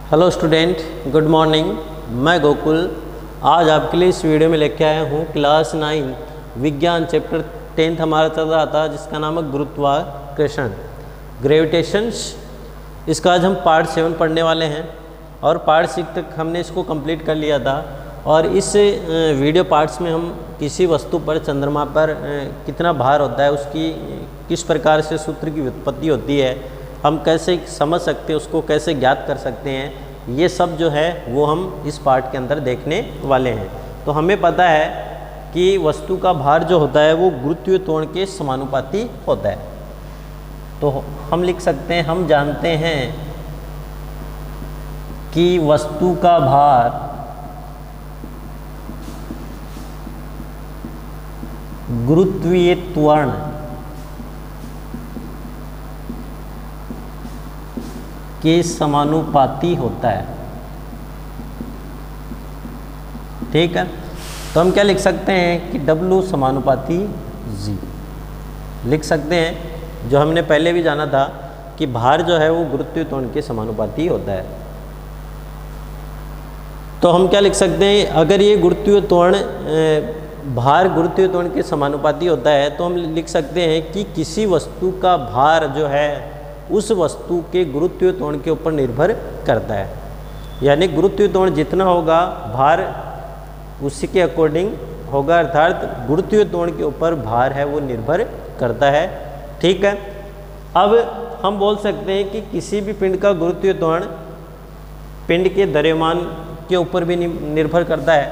Hello student, good morning. मैं गोकुल आज आपके लिए इस वीडियो में लेके आया हूँ क्लास 9 विज्ञान चैप्टर 10 हमारा चल रहा था जिसका नाम है गुरुत्वाकर्षण, ग्रेविटेशंस। इसका आज हम पार्ट 7 पढ़ने वाले हैं और पार्ट 6 तक हमने इसको कंप्लीट कर लिया था। और इस वीडियो पार्ट्स में हम किसी वस्तु पर, चंद्रमा पर कितना भार होता है, उसकी किस प्रकार से सूत्र की व्युत्पत्ति होती है, हम कैसे समझ सकते हैं, उसको कैसे ज्ञात कर सकते हैं, ये सब जो है वो हम इस पार्ट के अंदर देखने वाले हैं। तो हमें पता है कि वस्तु का भार जो होता है वो गुरुत्वीय त्वरण के समानुपाती होता है। तो हम लिख सकते हैं, हम जानते हैं कि वस्तु का भार गुरुत्वीय त्वरण के समानुपाती होता है। ठीक है, तो हम क्या लिख सकते हैं कि W समानुपाती G लिख सकते हैं। जो हमने पहले भी जाना था कि भार जो है वो गुरुत्वीय त्वरण के समानुपाती होता है। तो हम क्या लिख सकते हैं, अगर ये गुरुत्वीय त्वरण भार गुरुत्वीय त्वरण के समानुपाती होता है तो हम लिख सकते हैं कि किसी वस्तु का भार जो है उस वस्तु के गुरुत्वीय त्वरण के ऊपर निर्भर करता है। यानी गुरुत्वीय त्वरण जितना होगा भार उसी के अकॉर्डिंग होगा, अर्थात गुरुत्वीय त्वरण के ऊपर भार है वो निर्भर करता है। ठीक है, अब हम बोल सकते हैं कि किसी भी पिंड का गुरुत्वीय त्वरण पिंड के द्रव्यमान के ऊपर भी निर्भर करता है।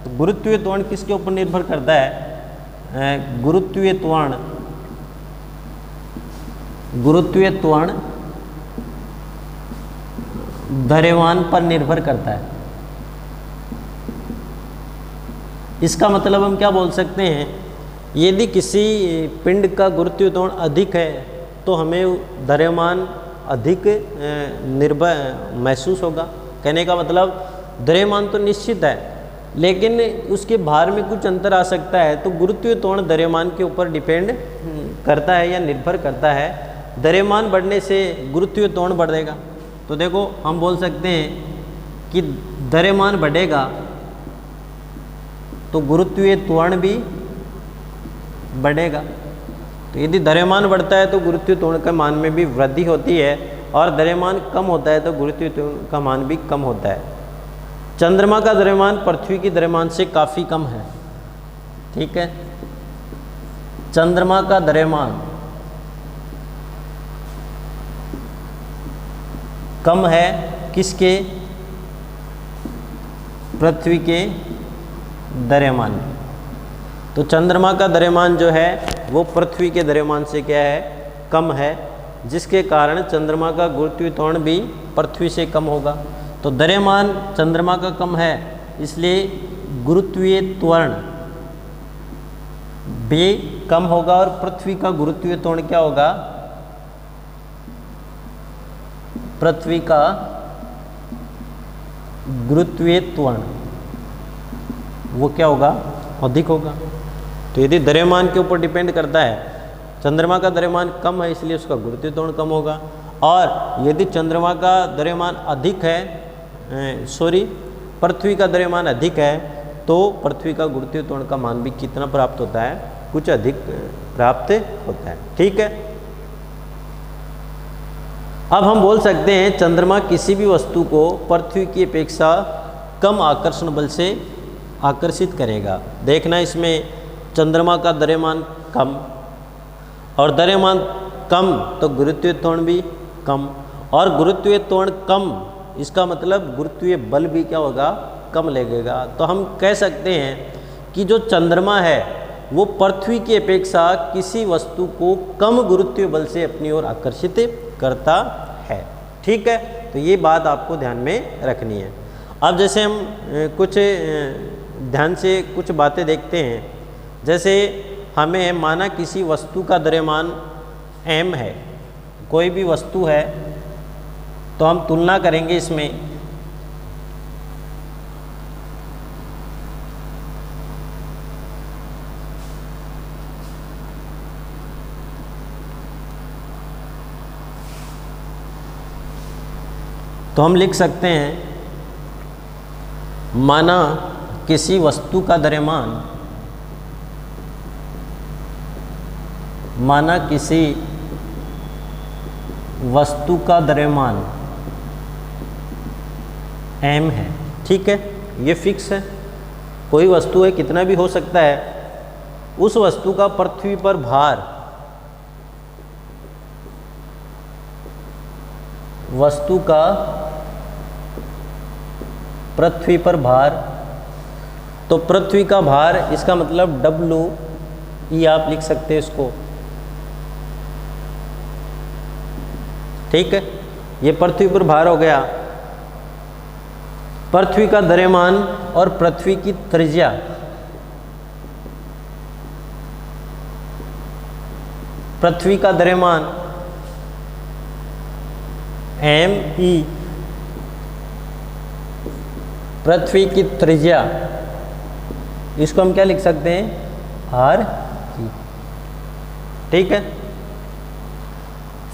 तो गुरुत्वीय त्वरण किसके ऊपर निर्भर करता है? गुरुत्वीय त्वरण द्रव्यमान पर निर्भर करता है। इसका मतलब हम क्या बोल सकते हैं, यदि किसी पिंड का गुरुत्वीय त्वरण अधिक है तो हमें द्रव्यमान अधिक निर्भर महसूस होगा। कहने का मतलब द्रव्यमान तो निश्चित है लेकिन उसके भार में कुछ अंतर आ सकता है। तो गुरुत्वीय त्वरण द्रव्यमान के ऊपर डिपेंड करता है या निर्भर करता है। द्रव्यमान बढ़ने से गुरुत्वीय त्वरण बढ़ेगा। तो देखो हम बोल सकते हैं कि द्रव्यमान बढ़ेगा तो गुरुत्वीय त्वरण भी बढ़ेगा। तो यदि द्रव्यमान बढ़ता है तो गुरुत्वीय त्वरण के मान में भी वृद्धि होती है और द्रव्यमान कम होता है तो गुरुत्वीय त्वरण का मान भी कम होता है। चंद्रमा का द्रव्यमान पृथ्वी की द्रव्यमान से काफ़ी कम है। ठीक है, चंद्रमा का द्रव्यमान कम है किसके? पृथ्वी के द्रव्यमान में। तो चंद्रमा का द्रव्यमान जो है वो पृथ्वी के द्रव्यमान से क्या है? कम है, जिसके कारण चंद्रमा का गुरुत्वीय त्वरण भी पृथ्वी से कम होगा। तो द्रव्यमान चंद्रमा का कम है इसलिए गुरुत्वीय त्वरण भी कम होगा और पृथ्वी का गुरुत्वीय त्वरण क्या होगा? पृथ्वी का गुरुत्वीय त्वरण वो क्या होगा? अधिक होगा। तो यदि द्रव्यमान के ऊपर डिपेंड करता है, चंद्रमा का द्रव्यमान कम है इसलिए उसका गुरुत्वीय त्वरण कम होगा। और यदि चंद्रमा का द्रव्यमान अधिक है, पृथ्वी का द्रव्यमान अधिक है तो पृथ्वी का गुरुत्वीय त्वरण का मान भी कितना प्राप्त होता है? कुछ अधिक प्राप्त होता है। ठीक है, अब हम बोल सकते हैं चंद्रमा किसी भी वस्तु को पृथ्वी की अपेक्षा कम आकर्षण बल से आकर्षित करेगा। देखना, इसमें चंद्रमा का द्रव्यमान कम और द्रव्यमान कम तो गुरुत्वीय त्वरण भी कम, और गुरुत्वीय त्वरण कम इसका मतलब गुरुत्वीय बल भी क्या होगा? कम लगेगा। तो हम कह सकते हैं कि जो चंद्रमा है वो पृथ्वी की अपेक्षा किसी वस्तु को कम गुरुत्वीय बल से अपनी ओर आकर्षित करता है। ठीक है, तो ये बात आपको ध्यान में रखनी है। अब जैसे हम कुछ ध्यान से कुछ बातें देखते हैं। जैसे हमें माना किसी वस्तु का द्रव्यमान m है, कोई भी वस्तु है, तो हम तुलना करेंगे इसमें। तो हम लिख सकते हैं, माना किसी वस्तु का द्रव्यमान, माना किसी वस्तु का द्रव्यमान m है, ठीक है, ये फिक्स है। कोई वस्तु है, कितना भी हो सकता है, उस वस्तु का पृथ्वी पर भार, वस्तु का पृथ्वी पर भार, तो पृथ्वी का भार, इसका मतलब WE आप लिख सकते हैं इसको, ठीक है। ये पृथ्वी पर भार हो गया। पृथ्वी का द्रव्यमान और पृथ्वी की त्रिज्या, पृथ्वी का द्रव्यमान ME, पृथ्वी की त्रिज्या, इसको हम क्या लिख सकते हैं, RE, ठीक है।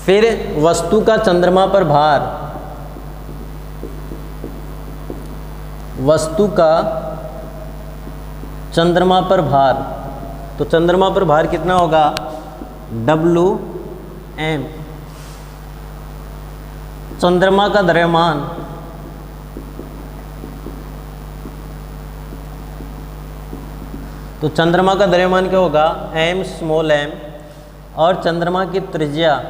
फिर वस्तु का चंद्रमा पर भार, वस्तु का चंद्रमा पर भार, तो चंद्रमा पर भार कितना होगा, WM। चंद्रमा का द्रव्यमान, तो चंद्रमा का द्रव्यमान क्या होगा, m, और चंद्रमा की त्रिज्या,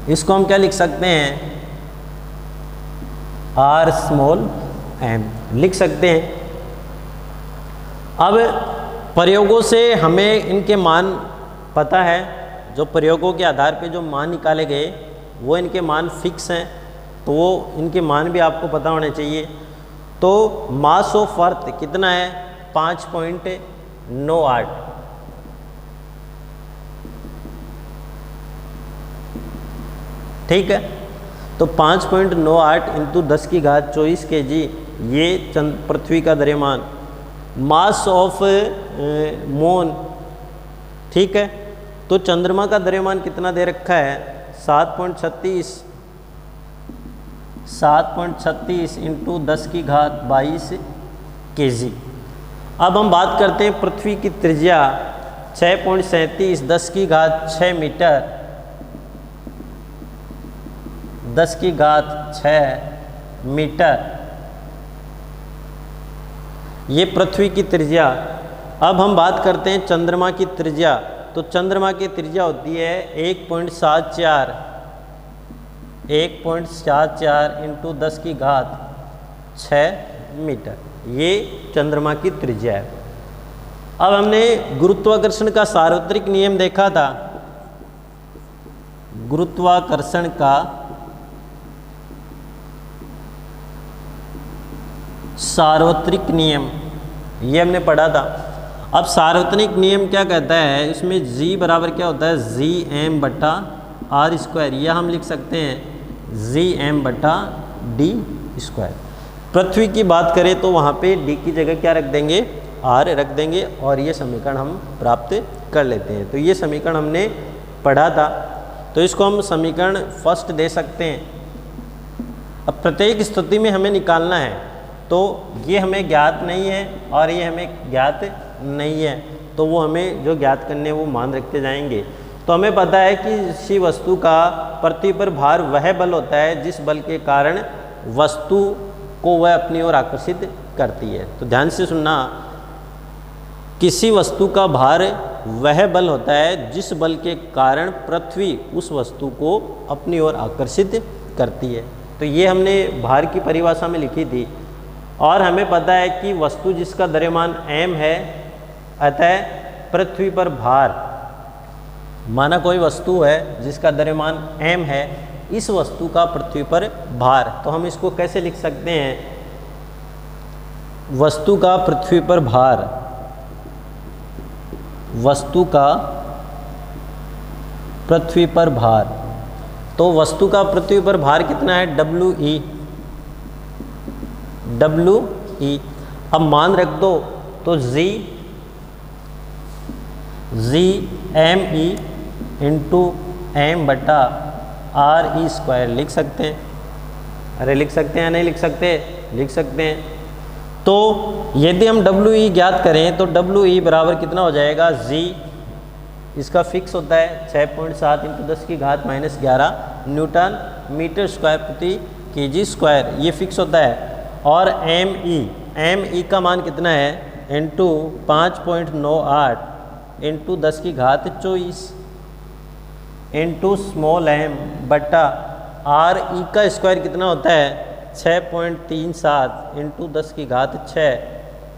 इसको हम क्या लिख सकते हैं, R लिख सकते हैं। अब प्रयोगों से हमें इनके मान पता है, जो प्रयोगों के आधार पे जो मान निकाले गए वो इनके मान फिक्स हैं, तो वो इनके मान भी आपको पता होने चाहिए। तो मास ऑफ अर्थ कितना है, 5.98, ठीक है। तो 5.98 इंटू 10 की घात 24 kg, ये पृथ्वी का द्रव्यमान। मास ऑफ मून, ठीक है। तो चंद्रमा का द्रव्यमान कितना दे रखा है, 7.36 इंटू 10 की घात 22 kg। अब हम बात करते हैं पृथ्वी की त्रिज्या, 6.37 10 की घात 6 मीटर, 10 की घात 6 मीटर, ये पृथ्वी की त्रिज्या। अब हम बात करते हैं चंद्रमा की त्रिज्या, तो चंद्रमा की त्रिज्या होती है 1.74 इंटू 10 की घात 6 मीटर, ये चंद्रमा की त्रिज्या है। अब हमने गुरुत्वाकर्षण का सार्वत्रिक नियम देखा था, गुरुत्वाकर्षण का सार्वत्रिक नियम, ये हमने पढ़ा था। अब सार्वत्रिक नियम क्या कहता है, इसमें G बराबर क्या होता है, Gm/r², यह हम लिख सकते हैं Gm/d²। पृथ्वी की बात करें तो वहाँ पे d की जगह क्या रख देंगे, r रख देंगे, और ये समीकरण हम प्राप्त कर लेते हैं। तो ये समीकरण हमने पढ़ा था, तो इसको हम समीकरण फर्स्ट दे सकते हैं। अब प्रत्येक स्थिति में हमें निकालना है, तो ये हमें ज्ञात नहीं है और ये हमें ज्ञात नहीं है, तो वो हमें जो ज्ञात करने वो मान रखते जाएंगे। तो हमें पता है कि किसी वस्तु का पृथ्वी पर भार वह बल होता है जिस बल के कारण वस्तु को वह अपनी ओर आकर्षित करती है। तो ध्यान से सुनना, किसी वस्तु का भार वह बल होता है जिस बल के कारण पृथ्वी उस वस्तु को अपनी ओर आकर्षित करती है। तो ये हमने भार की परिभाषा में लिखी थी, और हमें पता है कि वस्तु जिसका द्रव्यमान m है, अतः पृथ्वी पर भार, माना कोई वस्तु है जिसका द्रव्यमान m है, इस वस्तु का पृथ्वी पर भार, तो हम इसको कैसे लिख सकते हैं, वस्तु का पृथ्वी पर भार, वस्तु का पृथ्वी पर भार, तो वस्तु का पृथ्वी पर भार कितना है, WE। अब मान रख दो, तो Gme इंटू m बटा आर ई स्क्वायर लिख सकते हैं। अरे लिख सकते हैं या नहीं लिख सकते? लिख सकते हैं। तो यदि हम डब्ल्यू ई ज्ञात करें तो डब्ल्यू ई बराबर कितना हो जाएगा? जी, इसका फिक्स होता है 6.7 × 10⁻11 न्यूटन मीटर स्क्वायर प्रति केजी स्क्वायर, ये फिक्स होता है। और एम ई का मान कितना है? Into 5.98 into 10⁻24 into small M बटा आर ई का स्क्वायर कितना होता है? 6.37 इंटू 10⁻6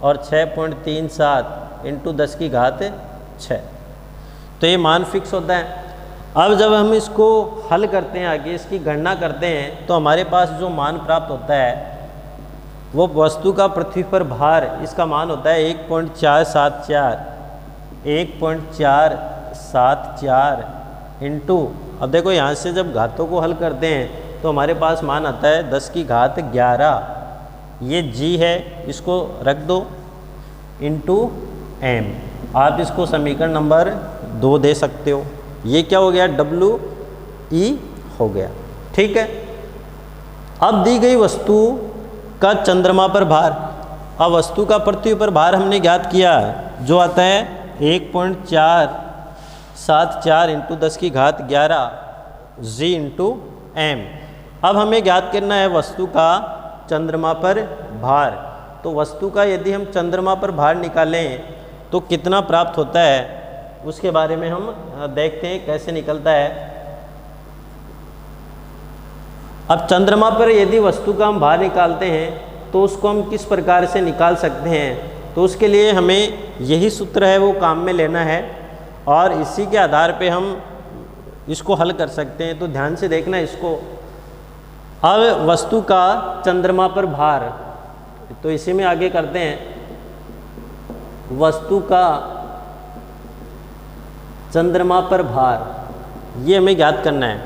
और 6.37 इंटू 10⁻6। तो ये मान फिक्स होता है। अब जब हम इसको हल करते हैं, आगे इसकी गणना करते हैं, तो हमारे पास जो मान प्राप्त होता है वो वस्तु का पृथ्वी पर भार, इसका मान होता है 1.474 इंटू, अब देखो यहाँ से जब घातों को हल करते हैं तो हमारे पास मान आता है 10⁻11, ये जी है, इसको रख दो, इंटू एम। आप इसको समीकरण नंबर 2 दे सकते हो। ये क्या हो गया? डब्ल्यू ई हो गया। ठीक है। अब दी गई वस्तु का चंद्रमा पर भार, अब वस्तु का पृथ्वी पर भार हमने ज्ञात किया जो आता है 1.474 इंटू 10⁻11 जी इंटू एम। अब हमें ज्ञात करना है वस्तु का चंद्रमा पर भार। तो वस्तु का यदि हम चंद्रमा पर भार निकालें तो कितना प्राप्त होता है, उसके बारे में हम देखते हैं कैसे निकलता है। अब चंद्रमा पर यदि वस्तु का हम भार निकालते हैं तो उसको हम किस प्रकार से निकाल सकते हैं, तो उसके लिए हमें यही सूत्र है वो काम में लेना है और इसी के आधार पे हम इसको हल कर सकते हैं। तो ध्यान से देखना इसको। अब वस्तु का चंद्रमा पर भार, तो इसी में आगे करते हैं। वस्तु का चंद्रमा पर भार, ये हमें ज्ञात करना है।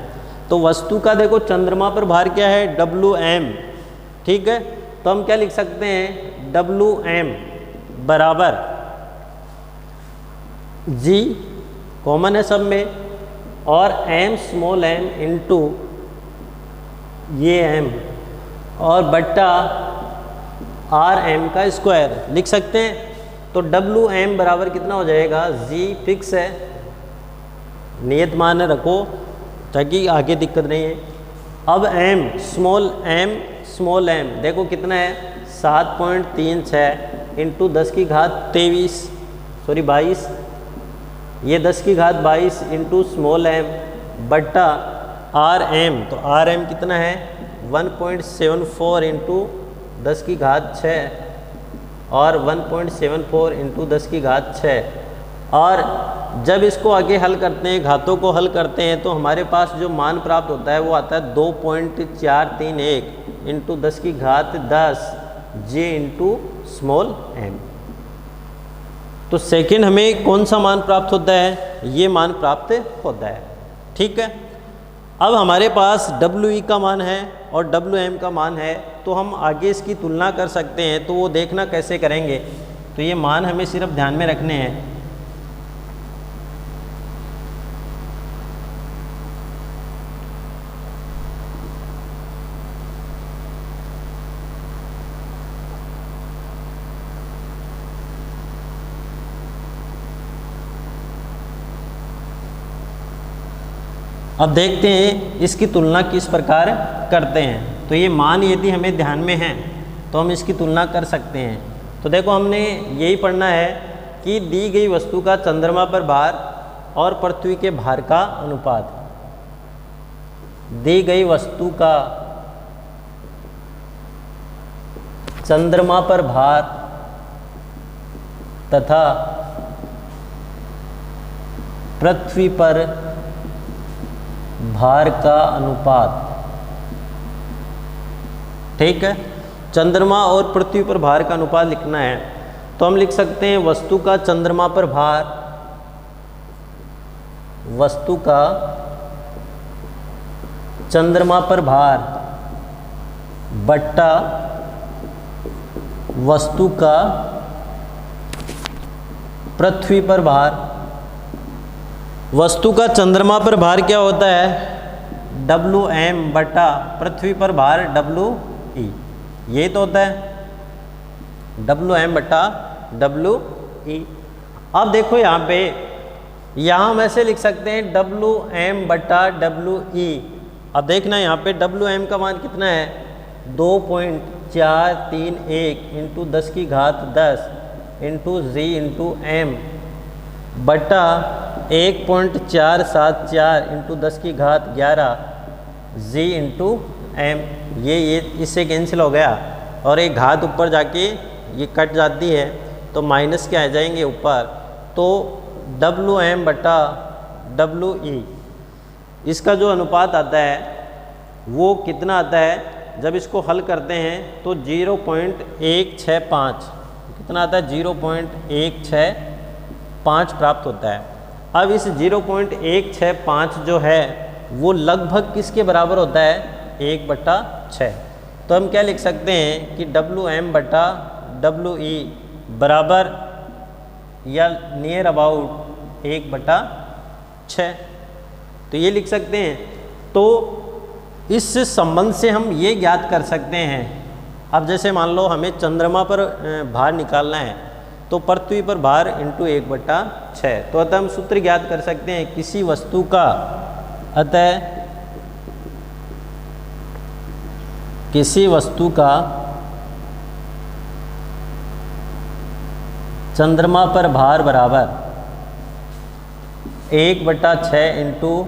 तो वस्तु का देखो चंद्रमा पर भार क्या है? W M. ठीक है, तो हम क्या लिख सकते हैं? डब्ल्यू एम बराबर जी कॉमन है सब में, और एम स्मॉल एम इंटू ये एम और बट्टा आर एम का स्क्वायर लिख सकते हैं। तो डब्ल्यू एम बराबर कितना हो जाएगा? जी फिक्स है, नियत मान रखो ताकि आगे दिक्कत नहीं है। अब एम स्मॉल एम देखो कितना है? 7.36 इंटू 10⁻22 ये 10⁻22 इंटू स्मॉल एम बट्टा आर एम। तो आर एम कितना है? 1.74 इंटू 10⁻6 और 1.74 इंटू 10⁻6। और जब इसको आगे हल करते हैं, घातों को हल करते हैं, तो हमारे पास जो मान प्राप्त होता है वो आता है 2.431 into 10⁻10 J into small M. तो सेकंड हमें कौन सा मान प्राप्त होता है? ये मान प्राप्त होता है। ठीक है। अब हमारे पास डब्ल्यू ई का मान है और डब्ल्यू एम का मान है, तो हम आगे इसकी तुलना कर सकते हैं। तो वो देखना कैसे करेंगे, तो ये मान हमें सिर्फ ध्यान में रखने हैं। अब देखते हैं इसकी तुलना किस प्रकार करते हैं। तो ये मान यदि हमें ध्यान में है तो हम इसकी तुलना कर सकते हैं। तो देखो हमने यही पढ़ना है कि दी गई वस्तु का चंद्रमा पर भार और पृथ्वी के भार का अनुपात। दी गई वस्तु का चंद्रमा पर भार तथा पृथ्वी पर भार का अनुपात। ठीक है, चंद्रमा और पृथ्वी पर भार का अनुपात लिखना है। तो हम लिख सकते हैं वस्तु का चंद्रमा पर भार, वस्तु का चंद्रमा पर भार बट्टा वस्तु का पृथ्वी पर भार वस्तु का चंद्रमा पर भार क्या होता है? WM बटा पृथ्वी पर भार WE, ये तो होता है WM बटा WE। अब देखो यहाँ पे, यहाँ हम ऐसे लिख सकते हैं WM बटा WE। अब देखना यहाँ पे WM का मान कितना है? 2.431 इंटू 10 की घात 10 इंटू G इंटू M बटा 1.474 इंटू 10 की घात 11 G इंटू M। ये इससे कैंसिल हो गया और एक घात ऊपर जाके ये कट जाती है तो माइनस के आ जाएंगे ऊपर, तो WM बटा WE इसका जो अनुपात आता है वो कितना आता है? जब इसको हल करते हैं तो 0.165, कितना आता है? 0.165 प्राप्त होता है। अब इस 0.165 जो है वो लगभग किसके बराबर होता है? 1/6। तो हम क्या लिख सकते हैं कि WM बटा WE बराबर या नियर अबाउट 1/6, तो ये लिख सकते हैं। तो इस संबंध से हम ये ज्ञात कर सकते हैं, अब जैसे मान लो हमें चंद्रमा पर भार निकालना है तो पृथ्वी पर भार इंटू 1/6, तो अतः हम सूत्र ज्ञात कर सकते हैं किसी वस्तु का, अतः किसी वस्तु का चंद्रमा पर भार बराबर 1/6 इंटू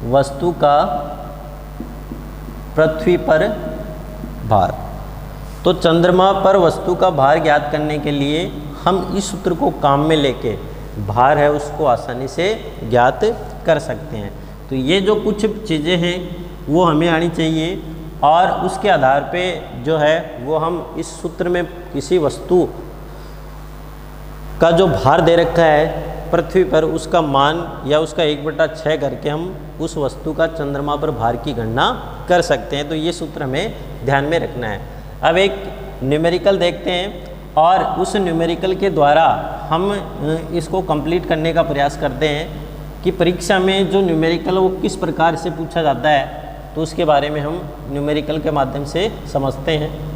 वस्तु का पृथ्वी पर भार। तो चंद्रमा पर वस्तु का भार ज्ञात करने के लिए हम इस सूत्र को काम में लेके भार है उसको आसानी से ज्ञात कर सकते हैं। तो ये जो कुछ चीज़ें हैं वो हमें आनी चाहिए और उसके आधार पे जो है वो हम इस सूत्र में किसी वस्तु का जो भार दे रखा है पृथ्वी पर उसका मान या उसका 1/6 करके हम उस वस्तु का चंद्रमा पर भार की गणना कर सकते हैं। तो ये सूत्र हमें ध्यान में रखना है। अब एक न्यूमेरिकल देखते हैं और उस न्यूमेरिकल के द्वारा हम इसको कंप्लीट करने का प्रयास करते हैं कि परीक्षा में जो न्यूमेरिकल वो किस प्रकार से पूछा जाता है, तो उसके बारे में हम न्यूमेरिकल के माध्यम से समझते हैं।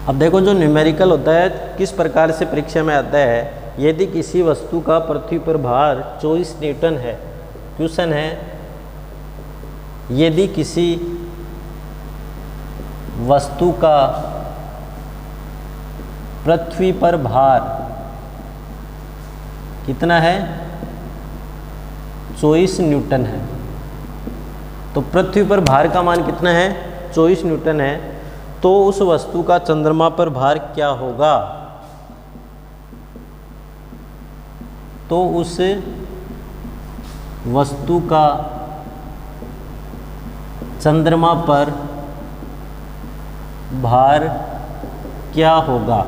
अब देखो जो न्यूमेरिकल होता है किस प्रकार से परीक्षा में आता है। यदि किसी वस्तु का पृथ्वी पर भार 24 न्यूटन है, क्वेश्चन है यदि किसी वस्तु का पृथ्वी पर भार कितना है? 24 न्यूटन है। तो पृथ्वी पर भार का मान कितना है? 24 न्यूटन है। तो उस वस्तु का चंद्रमा पर भार क्या होगा? तो उस वस्तु का चंद्रमा पर भार क्या होगा?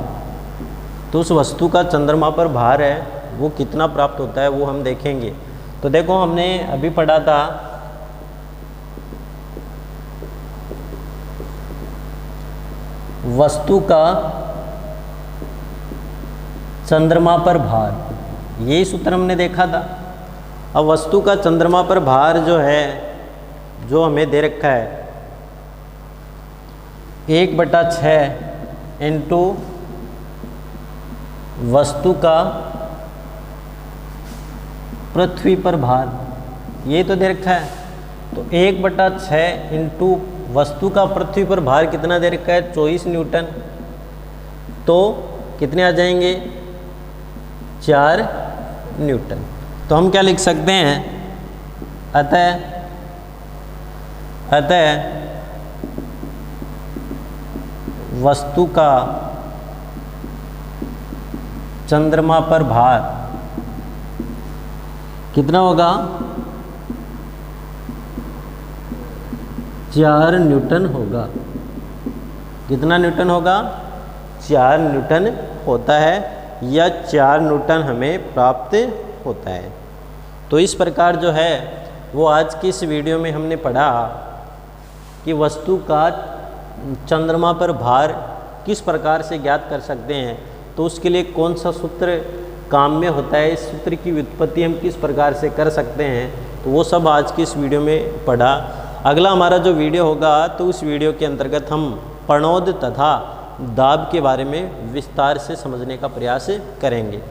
तो उस वस्तु का चंद्रमा पर भार है वो कितना प्राप्त होता है वो हम देखेंगे। तो देखो हमने अभी पढ़ा था वस्तु का चंद्रमा पर भार, यही सूत्र हमने देखा था। अब वस्तु का चंद्रमा पर भार जो है जो हमें दे रखा है 1/6 इंटू वस्तु का पृथ्वी पर भार, ये तो दे रखा है। तो 1/6 इंटू वस्तु का पृथ्वी पर भार कितना दे रखा है? 24 न्यूटन। तो कितने आ जाएंगे? 4 न्यूटन। तो हम क्या लिख सकते हैं? अतः वस्तु का चंद्रमा पर भार कितना होगा? 4 न्यूटन होगा। कितना न्यूटन होगा? 4 न्यूटन होता है या 4 न्यूटन हमें प्राप्त होता है। तो इस प्रकार जो है वो आज की इस वीडियो में हमने पढ़ा कि वस्तु का चंद्रमा पर भार किस प्रकार से ज्ञात कर सकते हैं, तो उसके लिए कौन सा सूत्र काम में होता है, इस सूत्र की व्युत्पत्ति हम किस प्रकार से कर सकते हैं, तो वो सब आज की इस वीडियो में पढ़ा। अगला हमारा जो वीडियो होगा तो उस वीडियो के अंतर्गत हम प्रणोद तथा दाब के बारे में विस्तार से समझने का प्रयास करेंगे।